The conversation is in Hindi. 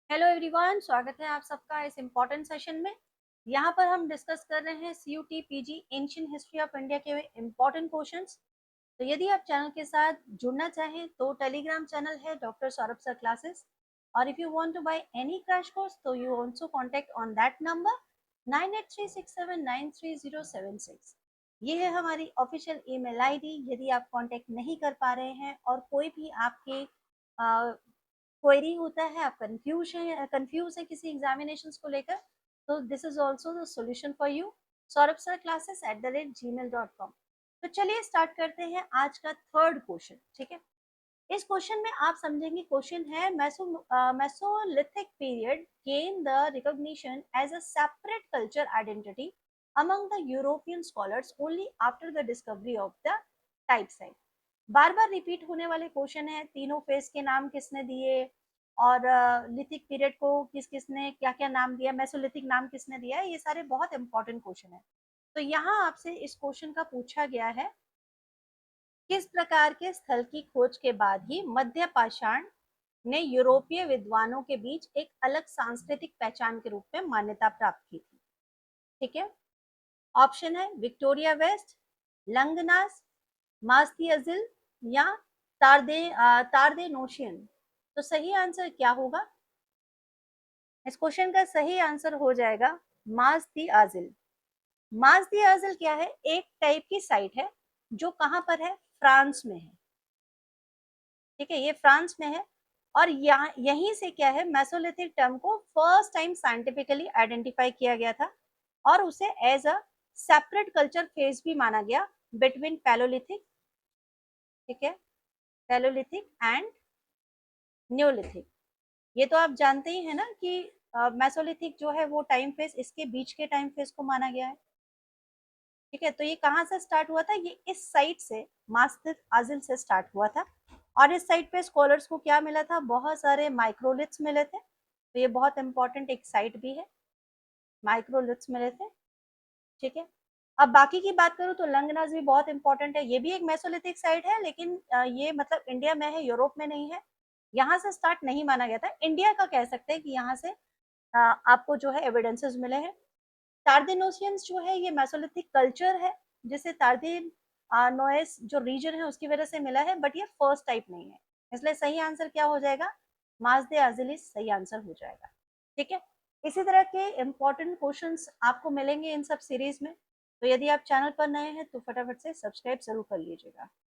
हेलो एवरीवन, स्वागत है आप सबका इस इम्पोर्टेंट सेशन में। यहाँ पर हम डिस्कस कर रहे हैं CUET PG ancient history of India के इम्पोर्टेंट क्वेश्चंस। तो यदि आप चैनल के साथ जुड़ना चाहें तो टेलीग्राम चैनल है डॉक्टर सौरभ सर क्लासेस, और if you want to buy any crash course तो you also contact on that number 9836793076। ये है हमारी ऑफिशियल ईमेल आईडी। यदि आप कांटेक्ट नहीं कर पा रहे हैं और कोई भी आपके क्वेरी होता है, आप कंफ्यूज है किसी एग्जामिनेशन को लेकर, तो this is also the solution for you. Saurabh sir classes @gmail.com। तो चलिए स्टार्ट करते हैं आज का थर्ड क्वेश्चन। ठीक है, इस क्वेश्चन में आप समझेंगे, क्वेश्चन है Mesolithic period gain the recognition as a separate culture identity among the European scholars only after the discovery of the type site. बार बार रिपीट होने वाले क्वेश्चन है। तीनों फेज के नाम किसने दिए, और लिथिक पीरियड को किस किसने क्या क्या नाम दिया, मेसोलिथिक नाम किसने दिया है, ये सारे बहुत इंपॉर्टेंट क्वेश्चन है। तो यहाँ आपसे इस क्वेश्चन का पूछा गया है, किस प्रकार के स्थल की खोज के बाद ही मध्य पाषाण ने यूरोपीय विद्वानों के बीच एक अलग सांस्कृतिक पहचान के रूप में मान्यता प्राप्त की थी। ठीक है, ऑप्शन है विक्टोरिया वेस्ट, लंगनास, मास्ती अजिल या तारदे नोशियन। तो सही आंसर क्या होगा? इस क्वेश्चन का सही आंसर हो जाएगा मास्ती आजिल। मास्दी आजिल क्या है? एक टाइप की साइट है जो कहां पर है? फ्रांस में है। ठीक है, ये फ्रांस में है। और यहाँ यहीं से क्या है, मेसोलिथिक टर्म को फर्स्ट टाइम साइंटिफिकली आइडेंटिफाई किया गया था और उसे as a separate culture phase भी माना गया बिटवीन पैलोलिथिक, ठीक है, पैलोलिथिक एंड न्योलिथिक। ये तो आप जानते ही है ना कि मेसोलिथिक जो है वो टाइम फेज, इसके बीच के टाइम फेज को माना गया है। ठीक है, तो ये कहाँ से स्टार्ट हुआ था? ये इस साइट से, मास्तित आजिल से स्टार्ट हुआ था। और इस साइट पे स्कॉलर्स को क्या मिला था? बहुत सारे माइक्रोलिथ्स मिले थे। तो ये बहुत इंपॉर्टेंट एक साइट भी है, माइक्रोलिथ्स मिले थे। ठीक है, अब बाकी की बात करूँ तो लंगनाज भी बहुत इंपॉर्टेंट है। ये भी एक मेसोलिथिक साइट है, लेकिन ये मतलब इंडिया में है, यूरोप में नहीं है। यहाँ से स्टार्ट नहीं माना गया था। इंडिया का कह सकते हैं कि यहाँ से आपको जो है एविडेंसेस मिले हैं। टार्देनोसियंस जो है ये मेसोलिथिक कल्चर है, जिसे टार्देन नोएस जो रीजन है उसकी वजह से मिला है, बट ये फर्स्ट टाइप नहीं है। इसलिए सही आंसर क्या हो जाएगा? माजदे आजिलिस सही आंसर हो जाएगा। ठीक है, इसी तरह के इंपॉर्टेंट क्वेश्चंस आपको मिलेंगे इन सब सीरीज में। तो यदि आप चैनल पर नए हैं तो फटाफट से सब्सक्राइब जरूर कर लीजिएगा।